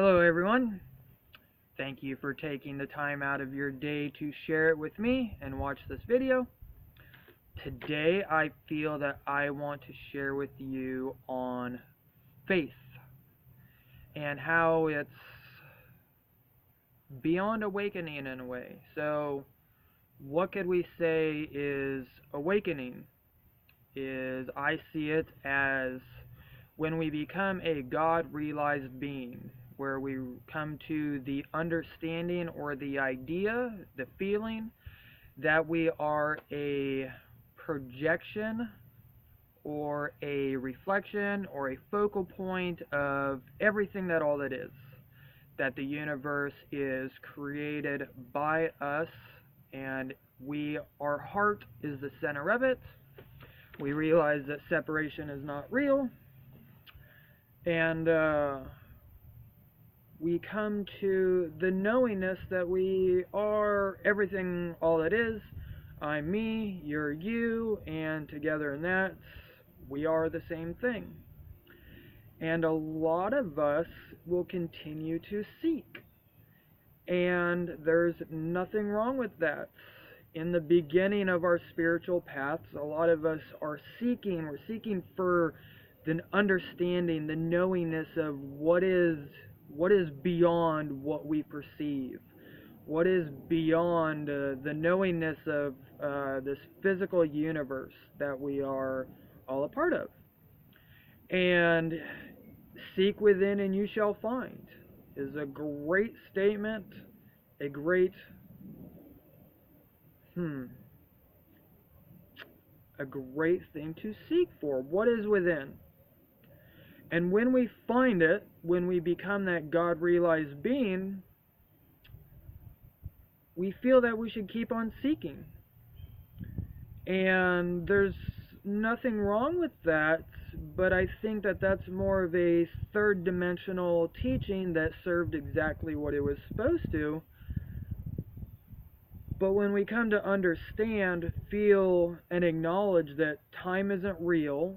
Hello, everyone. Thank you for taking the time out of your day to share it with me and watch this video. Today, I feel that I want to share with you on faith and how it's beyond awakening in a way. So, what could we say is awakening? I see it as when we become a God-realized being, where we come to the understanding or the idea, the feeling that we are a projection or a reflection or a focal point of everything that all it is. That the universe is created by us and our heart is the center of it. We realize that separation is not real, and we come to the knowingness that we are everything, all it is. I'm me, you're you, and together in that, we are the same thing. And a lot of us will continue to seek. And there's nothing wrong with that. In the beginning of our spiritual paths, a lot of us are seeking. We're seeking for the understanding, the knowingness of what is beyond what we perceive. What is beyond the knowingness of this physical universe that we are all a part of. And seek within and you shall find is a great statement, a great thing to seek for. What is within? And when we find it, when we become that God-realized being, we feel that we should keep on seeking. And there's nothing wrong with that, but I think that that's more of a third-dimensional teaching that served exactly what it was supposed to. But when we come to understand, feel, and acknowledge that time isn't real,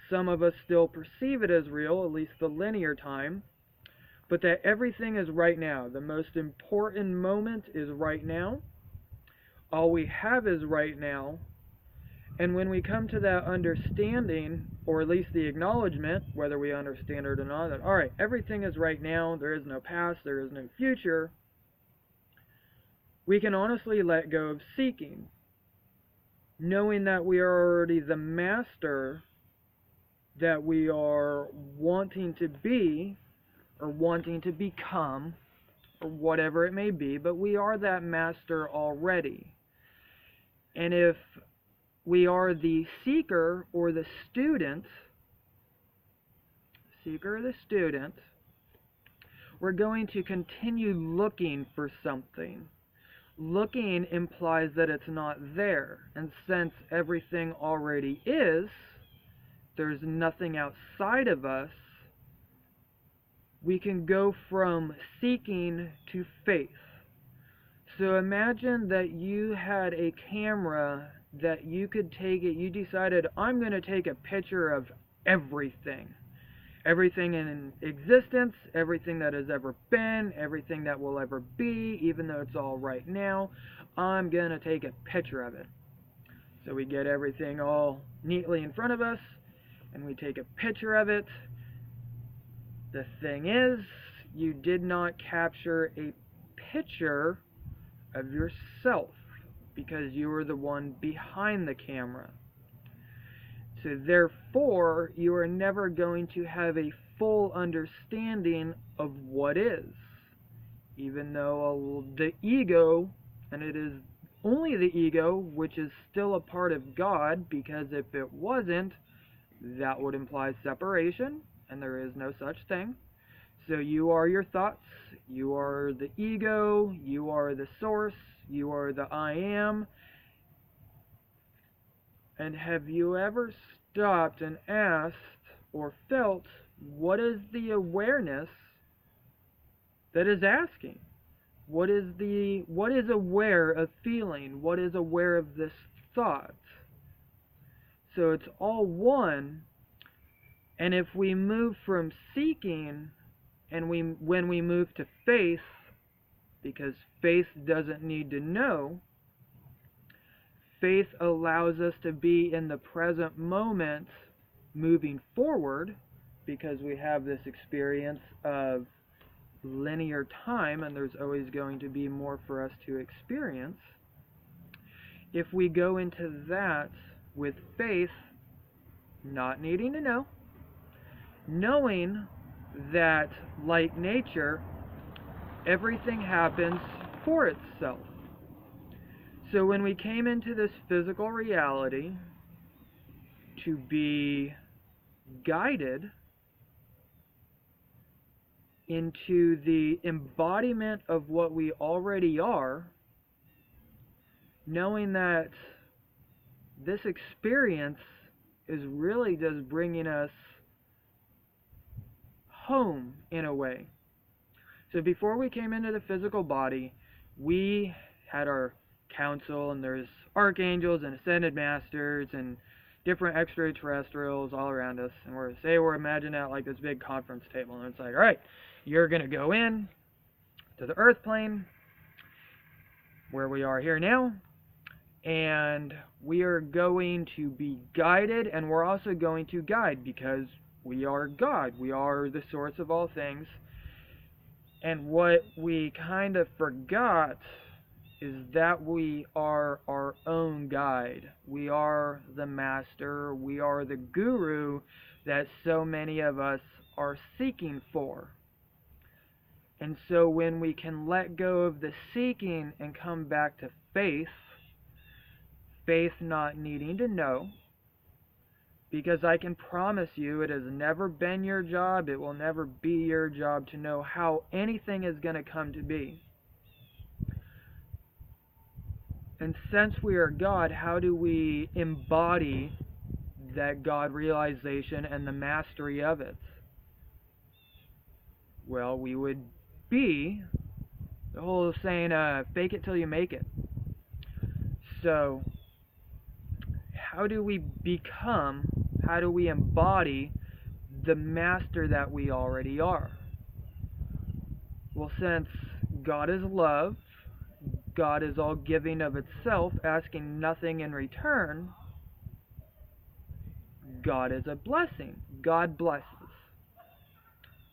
some of us still perceive it as real, at least the linear time, but that everything is right now. The most important moment is right now. All we have is right now. And when we come to that understanding, or at least the acknowledgement, whether we understand it or not, that, alright, everything is right now, there is no past, there is no future, we can honestly let go of seeking, knowing that we are already the master that we are wanting to be, or wanting to become, or whatever it may be, but we are that master already. And if we are the seeker or the student, we're going to continue looking for something. Looking implies that it's not there, and since everything already is, there's nothing outside of us, we can go from seeking to faith. So imagine that you had a camera that you could take it, you decided, I'm going to take a picture of everything. Everything in existence, everything that has ever been, everything that will ever be, even though it's all right now, I'm going to take a picture of it. So we get everything all neatly in front of us, and we take a picture of it. The thing is, you did not capture a picture of yourself because you were the one behind the camera. So therefore, you are never going to have a full understanding of what is. Even though the ego, and it is only the ego, which is still a part of God, because if it wasn't, that would imply separation, and there is no such thing. So you are your thoughts, you are the ego, you are the source, you are the I am. And have you ever stopped and asked or felt, what is the awareness that is asking? What is aware of feeling? What is aware of this thought? So it's all one. And if we move from seeking And when we move to faith, because faith doesn't need to know, faith allows us to be in the present moment moving forward, because we have this experience of linear time and there's always going to be more for us to experience. If we go into that with faith, not needing to know, knowing that, like nature, everything happens for itself. So when we came into this physical reality to be guided into the embodiment of what we already are, knowing that this experience is really just bringing us home in a way. So before we came into the physical body, we had our council, and there's archangels and ascended masters and different extraterrestrials all around us, and we're imagining out like this big conference table, and it's like, all right, you're going to go in to the earth plane where we are here now, and we are going to be guided, and we're also going to guide because we are God. We are the source of all things. And what we kind of forgot is that we are our own guide. We are the master. We are the guru that so many of us are seeking for. And so when we can let go of the seeking and come back to faith, faith not needing to know, because I can promise you it has never been your job, it will never be your job to know how anything is going to come to be. And since we are God, how do we embody that God realization and the mastery of it? Well, we would be the whole saying, fake it till you make it. So, how do we embody the master that we already are? Well, since God is love, God is all giving of itself, asking nothing in return, God is a blessing. God blesses.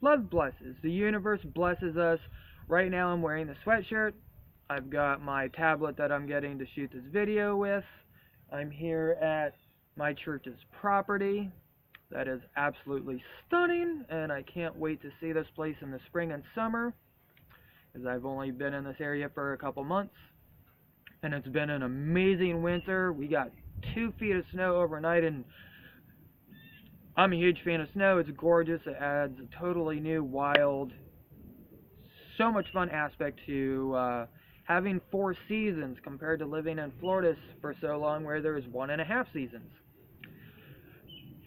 Love blesses. The universe blesses us. Right now I'm wearing the sweatshirt. I've got my tablet that I'm getting to shoot this video with. I'm here at my church's property. That is absolutely stunning, and I can't wait to see this place in the spring and summer, as I've only been in this area for a couple months, and it's been an amazing winter. We got 2 feet of snow overnight, and I'm a huge fan of snow. It's gorgeous. It adds a totally new, wild, so much fun aspect to having 4 seasons compared to living in Florida for so long where there's 1.5 seasons.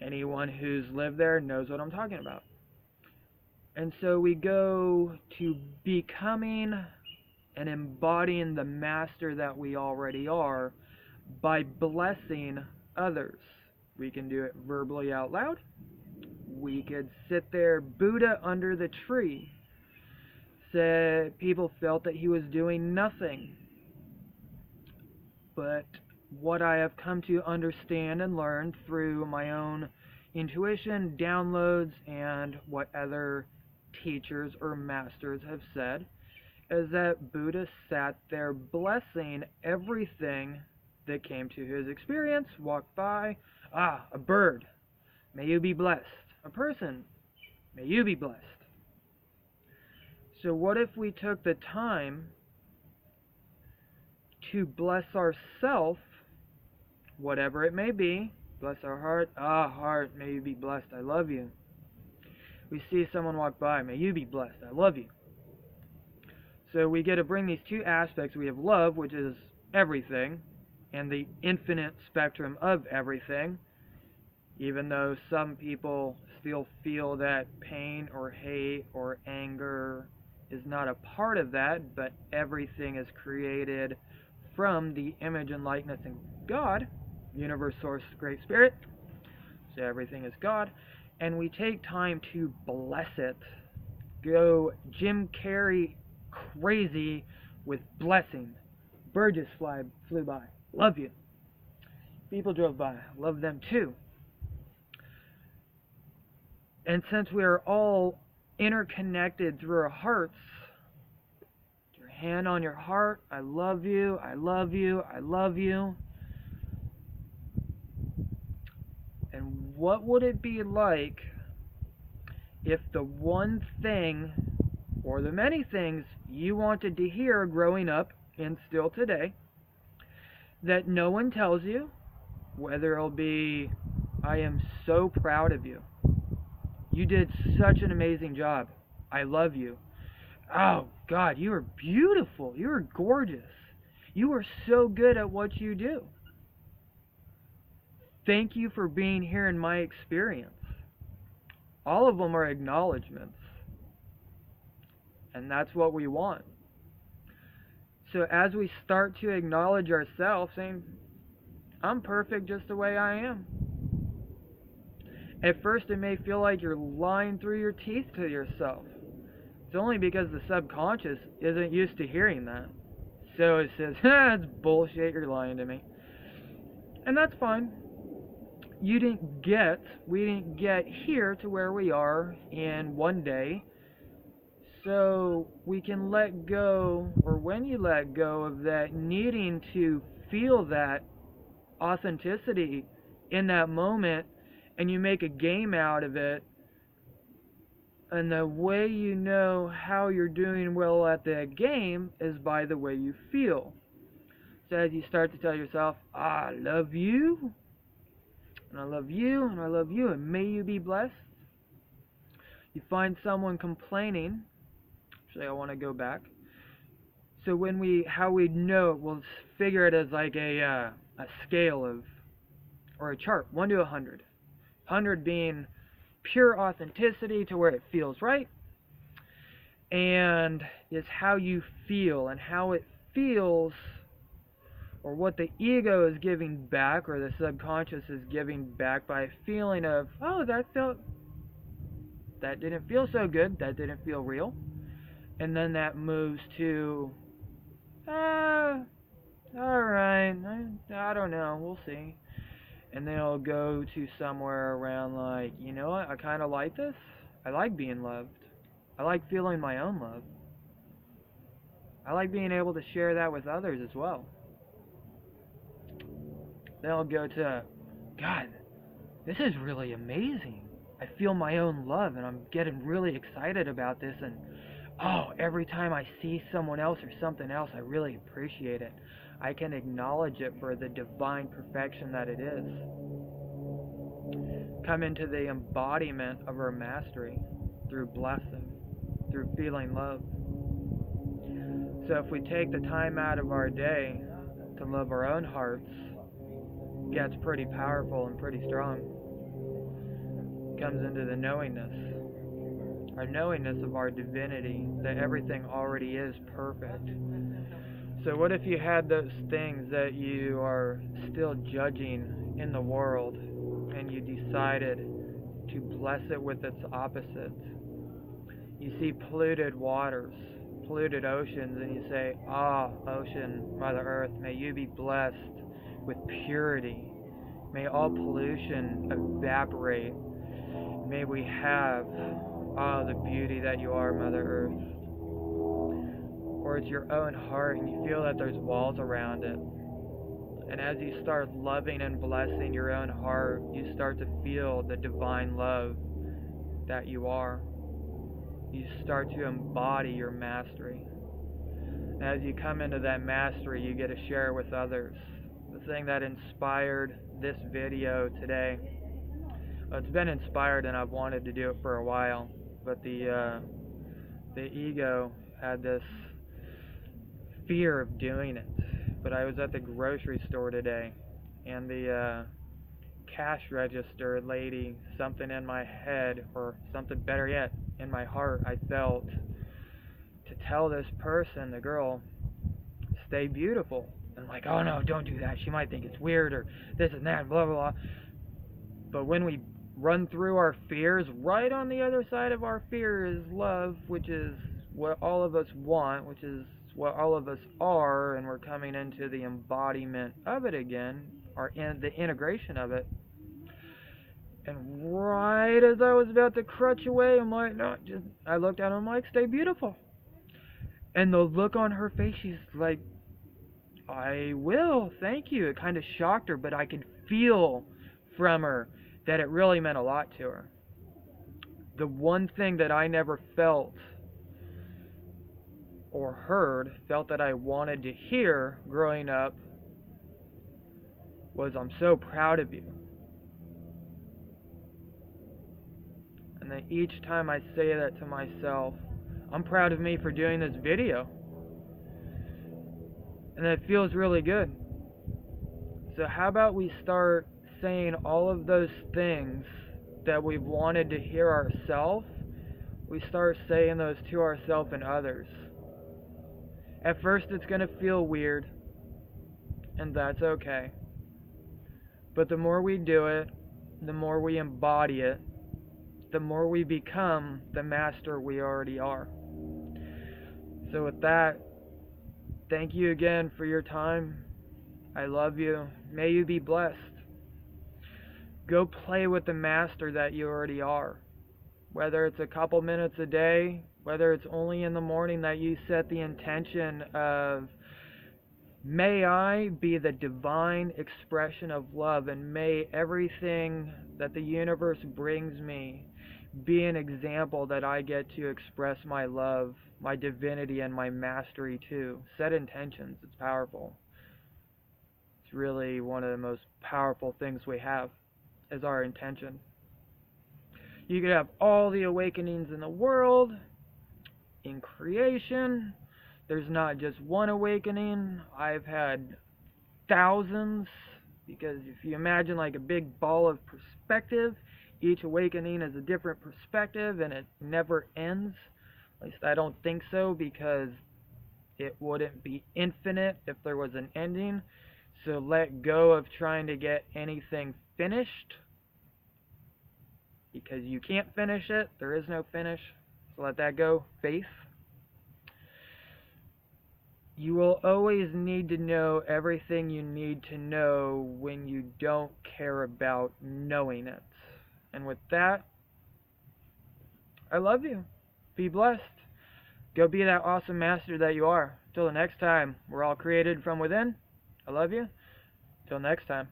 Anyone who's lived there knows what I'm talking about. And so we go to becoming and embodying the master that we already are by blessing others. We can do it verbally out loud. We could sit there, Buddha under the tree. Said people felt that he was doing nothing. But what I have come to understand and learn through my own intuition, downloads, and what other teachers or masters have said, is that Buddha sat there blessing everything that came to his experience, walked by. Ah, a bird, may you be blessed. A person, may you be blessed. So what if we took the time to bless ourselves, whatever it may be? Bless our heart. Ah, heart, may you be blessed. I love you. We see someone walk by. May you be blessed. I love you. So we get to bring these 2 aspects. We have love, which is everything, and the infinite spectrum of everything, even though some people still feel that pain or hate or anger is not a part of that, but everything is created from the image and likeness in God, universe, source, great spirit. So everything is God, and we take time to bless it go Jim Carrey crazy with blessing. Bird just flew by. Love you. People drove by. Love them too. And since we are all interconnected through our hearts, your hand on your heart, I love you, I love you, I love you. And what would it be like if the one thing, or the many things you wanted to hear growing up and still today, that no one tells you, whether it'll be, I am so proud of you. You did such an amazing job. I love you. Oh, God, you are beautiful. You are gorgeous. You are so good at what you do. Thank you for being here in my experience. All of them are acknowledgments. And that's what we want. So as we start to acknowledge ourselves, saying, I'm perfect just the way I am. At first it may feel like you're lying through your teeth to yourself. It's only because the subconscious isn't used to hearing that. So it says, it's bullshit, you're lying to me. And that's fine. We didn't get here to where we are in one day. So we can let go, or when you let go of that needing to feel that authenticity in that moment, and you make a game out of it, and the way you know how you're doing well at that game is by the way you feel. So as you start to tell yourself, I love you, and I love you, and I love you, and may you be blessed. You find someone complaining. Actually, I want to go back. So how we know, we'll figure it as like a scale of, or a chart, 1 to 100. 100 being pure authenticity to where it feels right, and is how you feel, and how it feels, or what the ego is giving back, or the subconscious is giving back by a feeling of, oh, that didn't feel so good, that didn't feel real. And then that moves to, alright, I don't know, we'll see. And then it'll go to somewhere around like, you know what, I kind of like this. I like being loved. I like feeling my own love. I like being able to share that with others as well. Then it'll go to, God, this is really amazing. I feel my own love, and I'm getting really excited about this, and oh, every time I see someone else or something else, I really appreciate it. I can acknowledge it for the divine perfection that it is. Come into the embodiment of our mastery through blessing, through feeling love. So if we take the time out of our day to love our own hearts, it gets pretty powerful and pretty strong. It comes into the knowingness. Our knowingness of our divinity, that everything already is perfect. So what if you had those things that you are still judging in the world, and you decided to bless it with its opposite? You see polluted waters, polluted oceans, and you say, ocean, Mother Earth, may you be blessed with purity. May all pollution evaporate. May we have the beauty that you are, Mother Earth. Or it's your own heart and you feel that there's walls around it. And as you start loving and blessing your own heart, you start to feel the divine love that you are. You start to embody your mastery. And as you come into that mastery, you get to share with others. The thing that inspired this video today, it's been inspired and I've wanted to do it for a while, but the ego had this fear of doing it. But I was at the grocery store today, and the cash register lady, something in my head, or something better yet, in my heart, I felt to tell this person, the girl, stay beautiful. And I'm like, oh no, don't do that. She might think it's weird, or this and that, blah, blah, blah. But when we run through our fears. Right on the other side of our fear is love, which is what all of us want, which is what all of us are, and we're coming into the embodiment of it again, the integration of it. And right as I was about to crutch away, I'm like, no, just, I looked at him, I'm like, stay beautiful. And the look on her face, she's like, I will, thank you. It kind of shocked her, but I could feel from her that it really meant a lot to her. The one thing that I never felt or felt that I wanted to hear growing up was, I'm so proud of you. And then each time I say that to myself, I'm proud of me for doing this video. And it feels really good. So how about we start saying all of those things that we've wanted to hear ourselves, we start saying those to ourselves and others. At first it's going to feel weird, and that's okay. But the more we do it, the more we embody it, the more we become the master we already are. So with that, thank you again for your time. I love you. May you be blessed. Go play with the master that you already are. Whether it's a couple minutes a day, whether it's only in the morning that you set the intention of, may I be the divine expression of love, and may everything that the universe brings me be an example that I get to express my love, my divinity, and my mastery too. Set intentions. It's powerful. It's really one of the most powerful things we have, is our intention. You could have all the awakenings in the world, in creation. There's not just one awakening. I've had thousands, because if you imagine like a big ball of perspective, each awakening is a different perspective, and it never ends. At least I don't think so, because it wouldn't be infinite if there was an ending. So let go of trying to get anything finished, because you can't finish it. There is no finish. So let that go. Faith. You will always need to know everything you need to know when you don't care about knowing it. And with that, I love you. Be blessed. Go be that awesome master that you are. Till the next time, we're all created from within. I love you. Till next time.